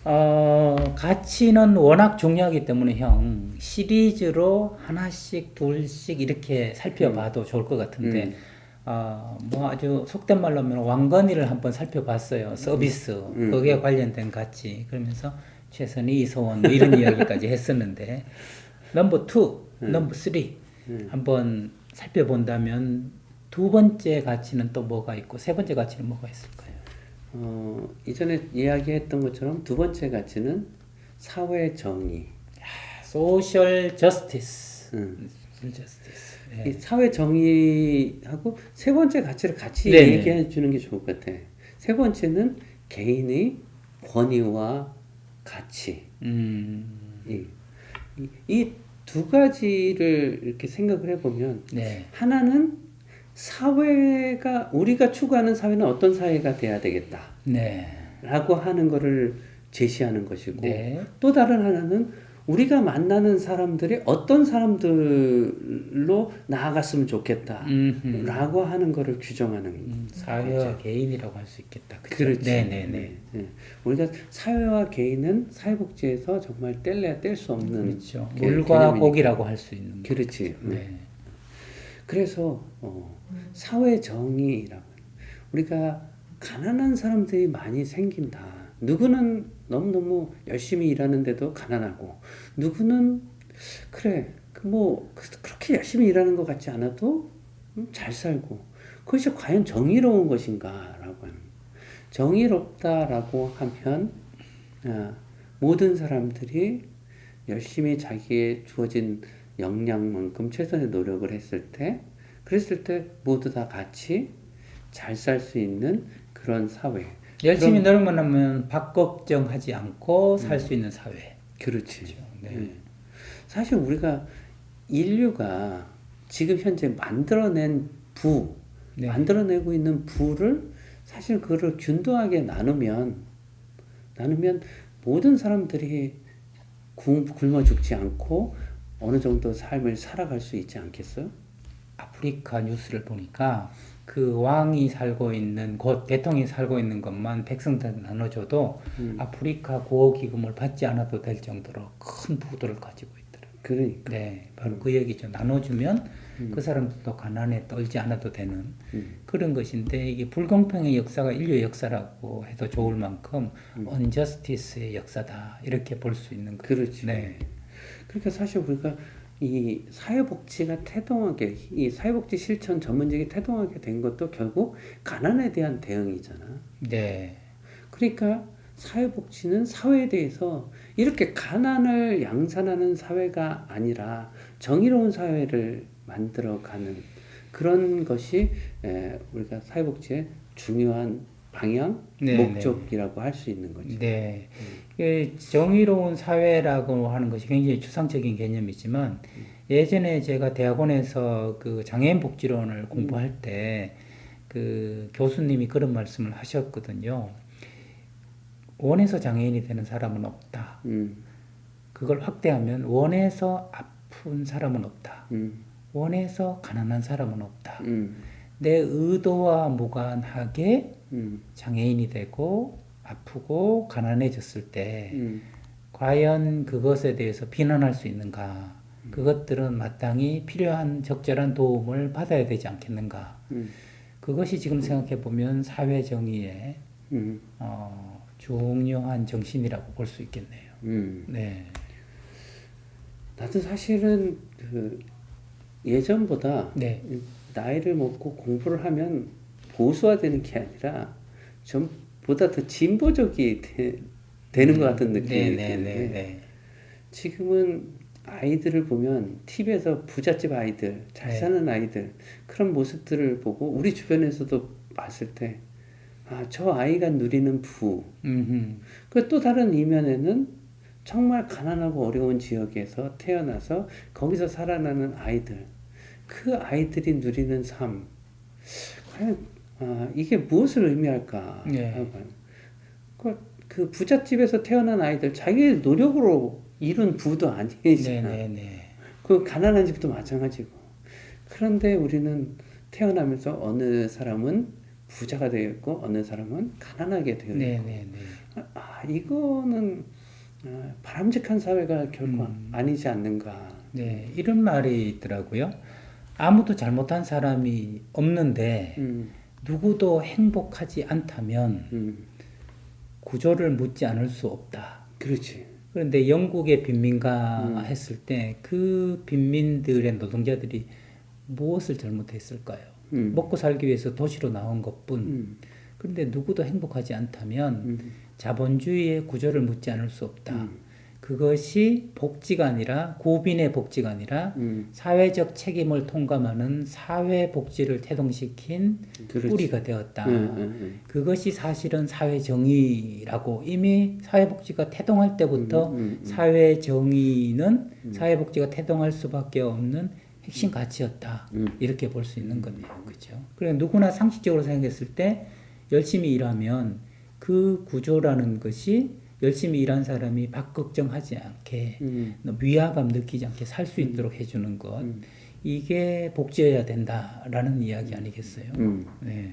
가치는 워낙 중요하기 때문에 형 시리즈로 하나씩 둘씩 이렇게 살펴봐도 좋을 것 같은데 뭐 아주 속된 말로 하면 왕건이를 한번 살펴봤어요. 서비스 거기에 관련된 가치 그러면서 최선의 이소원 뭐 이런 이야기까지 했었는데 넘버 2, 넘버 3 한번 살펴본다면 두 번째 가치는 또 뭐가 있고 세 번째 가치는 뭐가 있을까요? 이전에 이야기했던 것처럼 두 번째 가치는 사회 정의. 소셜 저스티스. 소셜 저스티스. 이 사회 정의하고 세 번째 가치를 같이 네네. 얘기해 주는 게 좋을 것 같아. 세 번째는 개인의 권위와 가치. 이 두 가지를 이렇게 생각을 해보면 네. 하나는 사회가 우리가 추구하는 사회는 어떤 사회가 돼야 되겠다. 네. 라고 하는 거를 제시하는 것이고 네. 또 다른 하나는 우리가 만나는 사람들이 어떤 사람들로 나아갔으면 좋겠다 라고 하는 거를 규정하는 사회와 개인이라고 할 수 있겠다. 그죠? 그렇지. 네네네. 네. 우리가 사회와 개인은 사회복지에서 정말 뗄래야 뗄 수 없는 그렇죠. 물과 고기라고 할 수 있는. 그렇지. 네. 그래서 사회 정의라고 우리가 가난한 사람들이 많이 생긴다. 누구는 너무너무 열심히 일하는데도 가난하고 누구는 그래 그렇게 열심히 일하는 것 같지 않아도 잘 살고 그것이 과연 정의로운 것인가라고 하는 정의롭다라고 하면 모든 사람들이 열심히 자기의 주어진 역량만큼 최선의 노력을 그랬을 때 모두 다 같이 잘 살 수 있는 그런 사회. 열심히 노력만 하면 밥 걱정하지 않고 살 수 있는 사회. 그렇지. 그렇죠. 네. 사실 우리가 인류가 지금 현재 네. 만들어내고 있는 부를 사실 그거를 균등하게 나누면 모든 사람들이 굶어 죽지 않고 어느 정도 삶을 살아갈 수 있지 않겠어요? 아프리카 뉴스를 보니까 그 왕이 살고 있는 곳 대통령이 살고 있는 것만 백성들한테 나눠줘도 아프리카 구호기금을 받지 않아도 될 정도로 큰 부도를 가지고 있더라고요. 그러니까. 네, 바로 그 얘기죠. 나눠주면 그 사람들도 가난에 떨지 않아도 되는 그런 것인데 이게 불공평의 역사가 인류의 역사라고 해도 좋을 만큼 언저스티스의 역사다 이렇게 볼 수 있는 거죠. 그렇지. 네. 그러니까 사실 우리가 이 사회복지 실천 전문직이 태동하게 된 것도 결국 가난에 대한 대응이잖아. 네. 그러니까 사회복지는 사회에 대해서 이렇게 가난을 양산하는 사회가 아니라 정의로운 사회를 만들어가는 그런 것이 우리가 사회복지의 중요한 방향, 네, 목적이라고 할 수 있는 거죠. 네. 정의로운 사회라고 하는 것이 굉장히 추상적인 개념이지만 예전에 제가 대학원에서 그 장애인 복지론을 공부할 때 그 교수님이 그런 말씀을 하셨거든요. 원해서 장애인이 되는 사람은 없다. 그걸 확대하면 원해서 아픈 사람은 없다. 원해서 가난한 사람은 없다. 내 의도와 무관하게 장애인이 되고 아프고 가난해졌을 때 과연 그것에 대해서 비난할 수 있는가? 그것들은 마땅히 필요한 적절한 도움을 받아야 되지 않겠는가? 그것이 지금 생각해 보면 사회 정의의 중요한 정신이라고 볼 수 있겠네요. 네. 나도 사실은 그 예전보다 네. 나이를 먹고 공부를 하면 보수화되는 게 아니라 좀 보다 더 진보적이 되는 것 같은 느낌이 드는데 지금은 아이들을 보면 TV에서 부잣집 아이들, 잘 사는 아이들 그런 모습들을 보고 우리 주변에서도 봤을 때 저 아이가 누리는 부. 그 또 다른 이면에는 정말 가난하고 어려운 지역에서 태어나서 거기서 살아나는 아이들. 그 아이들이 누리는 삶. 과연 이게 무엇을 의미할까? 네. 그 부잣집에서 태어난 아이들 자기의 노력으로 이룬 부도 아니잖아. 그 가난한 집도 마찬가지고. 그런데 우리는 태어나면서 어느 사람은 부자가 되어 있고 어느 사람은 가난하게 되어 있고. 이거는 바람직한 사회가 결코 아니지 않는가. 네, 이런 말이 있더라고요. 아무도 잘못한 사람이 없는데 누구도 행복하지 않다면 구조를 묻지 않을 수 없다. 그렇지. 그런데 영국의 빈민가 했을 때 그 빈민들의 노동자들이 무엇을 잘못했을까요? 먹고 살기 위해서 도시로 나온 것뿐. 그런데 누구도 행복하지 않다면 자본주의의 구조를 묻지 않을 수 없다. 그것이 복지가 아니라 고빈의 복지가 아니라 사회적 책임을 통감하는 사회복지를 태동시킨 그렇지. 뿌리가 되었다. 그것이 사실은 사회정의라고 이미 사회복지가 태동할 때부터 사회정의는 사회복지가 태동할 수밖에 없는 핵심 가치였다. 이렇게 볼 수 있는 거네요. 그죠? 그래 누구나 상식적으로 생각했을 때 열심히 일하면 그 구조라는 것이 열심히 일한 사람이 박 걱정하지 않게 위화감 느끼지 않게 살 수 있도록 해주는 것 이게 복지여야 된다라는 이야기 아니겠어요? 네.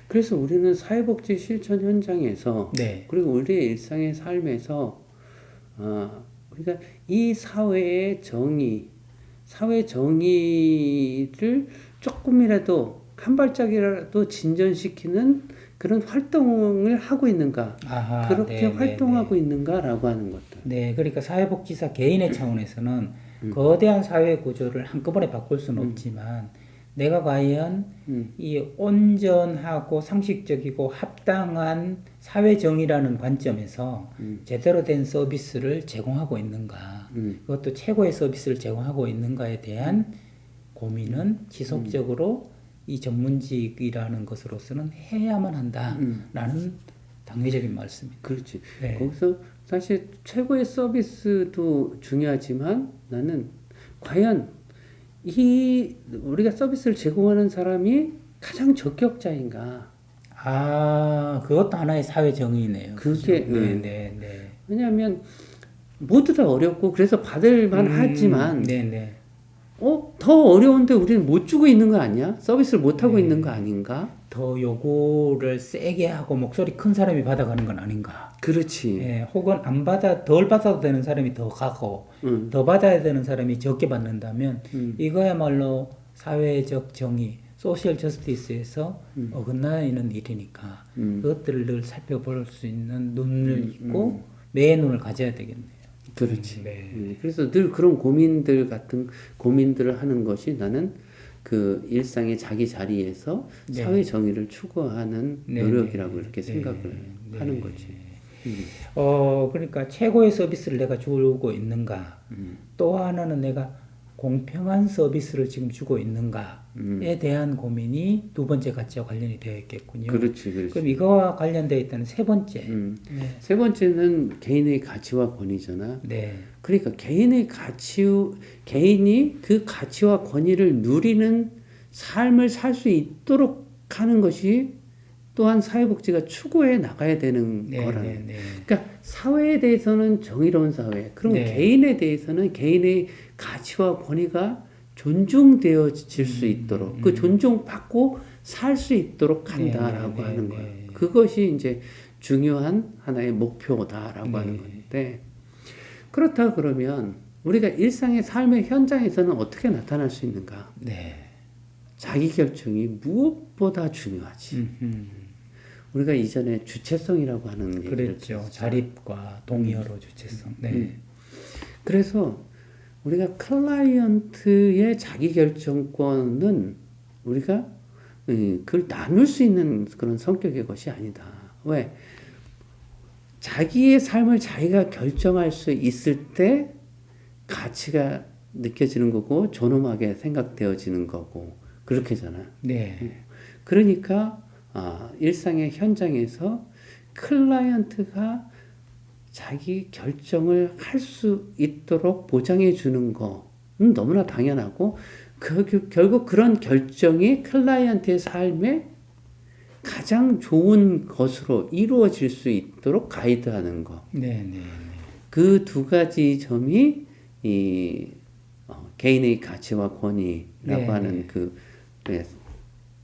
그래서 우리는 사회복지 실천 현장에서 네. 그리고 우리의 일상의 삶에서 우리가 이 사회 정의를 조금이라도 한 발짝이라도 진전시키는 그런 활동을 하고 있는가, 아하, 그렇게 네, 활동하고 있는가라고 하는 것들. 네, 그러니까 사회복지사 개인의 차원에서는 거대한 사회 구조를 한꺼번에 바꿀 수는 없지만 내가 과연 이 온전하고 상식적이고 합당한 사회정의라는 관점에서 제대로 된 서비스를 제공하고 있는가, 그것도 최고의 서비스를 제공하고 있는가에 대한 고민은 지속적으로 이 전문직이라는 것으로서는 해야만 한다라는 당위적인 말씀입니다. 그렇지. 네. 거기서 사실 최고의 서비스도 중요하지만 나는 과연 우리가 서비스를 제공하는 사람이 가장 적격자인가? 그것도 하나의 사회 정의네요. 그게 그렇죠? 네. 왜냐하면 모두 다 어렵고 그래서 받을만 하지만 네. 더 어려운데 우리는 못 주고 있는 거 아니야? 서비스를 못 하고 있는 거 아닌가? 더 요구를 세게 하고 목소리 큰 사람이 받아가는 건 아닌가? 그렇지. 예, 혹은 덜 받아도 되는 사람이 더 가고 더 받아야 되는 사람이 적게 받는다면 이거야말로 사회적 정의, 소셜 저스티스에서 어긋나는 일이니까 그것들을 늘 살펴볼 수 있는 눈을 있고 매의 눈을 가져야 되겠네요. 그렇지. 네. 그래서 늘 그런 같은 고민들을 하는 것이 나는 그 일상의 자기 자리에서 사회 정의를 추구하는 노력이라고 이렇게 생각을 하는 거지. 그러니까 최고의 서비스를 내가 주고 있는가, 또 하나는 내가 공평한 서비스를 지금 주고 있는가에 대한 고민이 두 번째 가치와 관련이 되어 있겠군요. 그렇지. 그럼 이거와 관련되어 있다는 세 번째. 세 번째는 개인의 가치와 권위잖아. 네. 그러니까 개인이 그 가치와 권위를 누리는 삶을 살 수 있도록 하는 것이 또한 사회복지가 추구해 나가야 되는 거라는. 그러니까 사회에 대해서는 정의로운 사회, 그럼 개인에 대해서는 개인의 가치와 권위가 존중되어질 수 있도록 그 존중받고 살 수 있도록 한다라고 하는 거예요. 그것이 이제 중요한 하나의 목표다라고 하는 건데 그렇다 그러면 우리가 일상의 삶의 현장에서는 어떻게 나타날 수 있는가? 자기 결정이 무엇보다 중요하지. 우리가 이전에 주체성이라고 하는 얘기를 그랬죠. 자립과 동의어로 주체성. 그래서 우리가 클라이언트의 자기 결정권은 우리가 그걸 나눌 수 있는 그런 성격의 것이 아니다. 왜? 자기의 삶을 자기가 결정할 수 있을 때 가치가 느껴지는 거고 존엄하게 생각되어지는 거고 그렇게잖아. 그러니까 일상의 현장에서 클라이언트가 자기 결정을 할 수 있도록 보장해 주는 거는 너무나 당연하고 결국 그런 결정이 클라이언트의 삶에 가장 좋은 것으로 이루어질 수 있도록 가이드하는 거. 그 두 가지 점이 개인의 가치와 권위라고 하는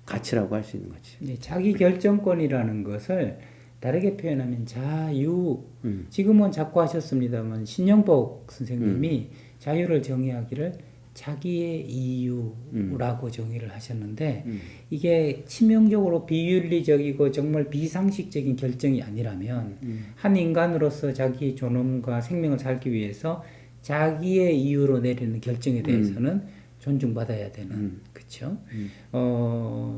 가치라고 할 수 있는 거지. 자기 결정권이라는 것을 다르게 표현하면 자유. 지금은 자꾸 하셨습니다만 신영복 선생님이 자유를 정의하기를 자기의 이유라고 정의를 하셨는데 이게 치명적으로 비윤리적이고 정말 비상식적인 결정이 아니라면 한 인간으로서 자기 존엄과 생명을 살기 위해서 자기의 이유로 내리는 결정에 대해서는 존중받아야 되는 그렇죠.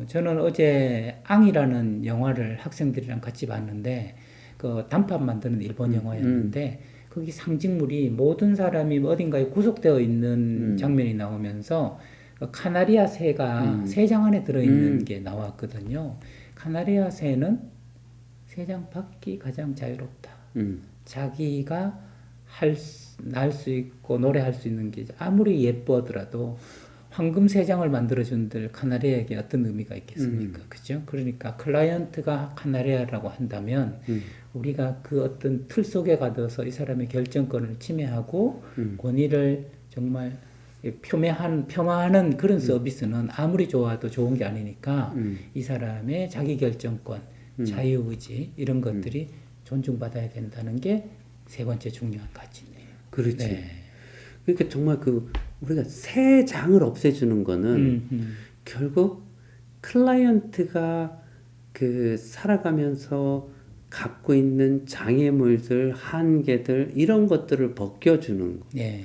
저는 어제 앙이라는 영화를 학생들이랑 같이 봤는데 그 단팥 만드는 일본 영화였는데 거기 상징물이 모든 사람이 어딘가에 구속되어 있는 장면이 나오면서 카나리아 새가 새장 안에 들어있는 게 나왔거든요. 카나리아 새는 새장 밖이 가장 자유롭다. 자기가 날 수 있고 노래할 수 있는 게 아무리 예쁘더라도 황금 새장을 만들어준들 카나리아에게 어떤 의미가 있겠습니까? 그죠? 그러니까 클라이언트가 카나리아라고 한다면 우리가 그 어떤 틀 속에 가둬서 이 사람의 결정권을 침해하고 권위를 정말 폄하하는 그런 서비스는 아무리 좋아도 좋은 게 아니니까 이 사람의 자기 결정권, 자유의지 이런 것들이 존중받아야 된다는 게 세 번째 중요한 가치네요. 그렇지. 네. 그러니까 정말 우리가 새 장을 없애주는 거는 결국 클라이언트가 살아가면서 갖고 있는 장애물들, 한계들 이런 것들을 벗겨주는 거. 네.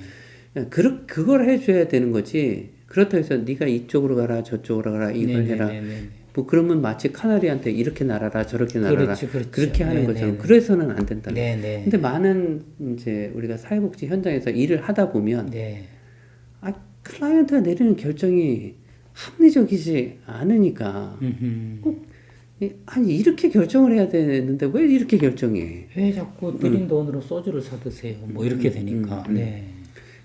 그걸 해줘야 되는 거지. 그렇다고 해서 네가 이쪽으로 가라, 저쪽으로 가라, 이걸 해라. 뭐 그러면 마치 카나리한테 이렇게 날아라, 저렇게 날아라. 그렇죠. 그렇게 하는 것처럼 그래서는 안 된다. 네네. 근데 많은 이제 우리가 사회복지 현장에서 일을 하다 보면 클라이언트가 내리는 결정이 합리적이지 않으니까 꼭 아니 이렇게 결정을 해야 되는데 왜 이렇게 결정해? 왜 자꾸 드린 돈으로 소주를 사드세요? 뭐 이렇게 되니까. 네.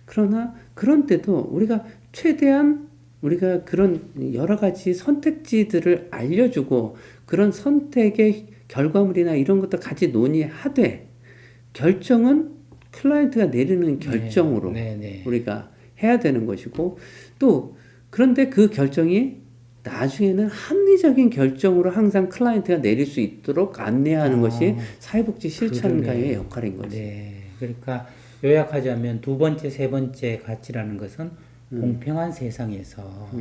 그러나 그런 때도 우리가 최대한 우리가 그런 여러 가지 선택지들을 알려주고 그런 선택의 결과물이나 이런 것도 같이 논의하되 결정은 클라이언트가 내리는 결정으로 우리가 해야 되는 것이고 또 그런데 그 결정이 나중에는 합리적인 결정으로 항상 클라이언트가 내릴 수 있도록 안내하는 것이 사회복지 실천가의 역할인 거죠. 네. 그러니까 요약하자면 두 번째, 세 번째 가치라는 것은 공평한 세상에서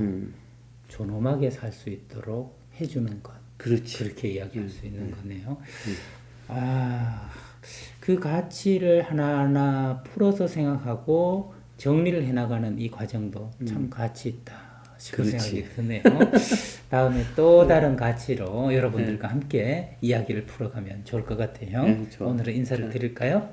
존엄하게 살 수 있도록 해주는 것. 그렇지. 그렇게 이야기할 수 있는 거네요. 그 가치를 하나하나 풀어서 생각하고 정리를 해나가는 이 과정도 참 가치 있다 싶은 생각이 드네요. 다음에 또 다른 가치로 여러분들과 함께 이야기를 풀어가면 좋을 것 같아요. 오늘은 인사를 드릴까요?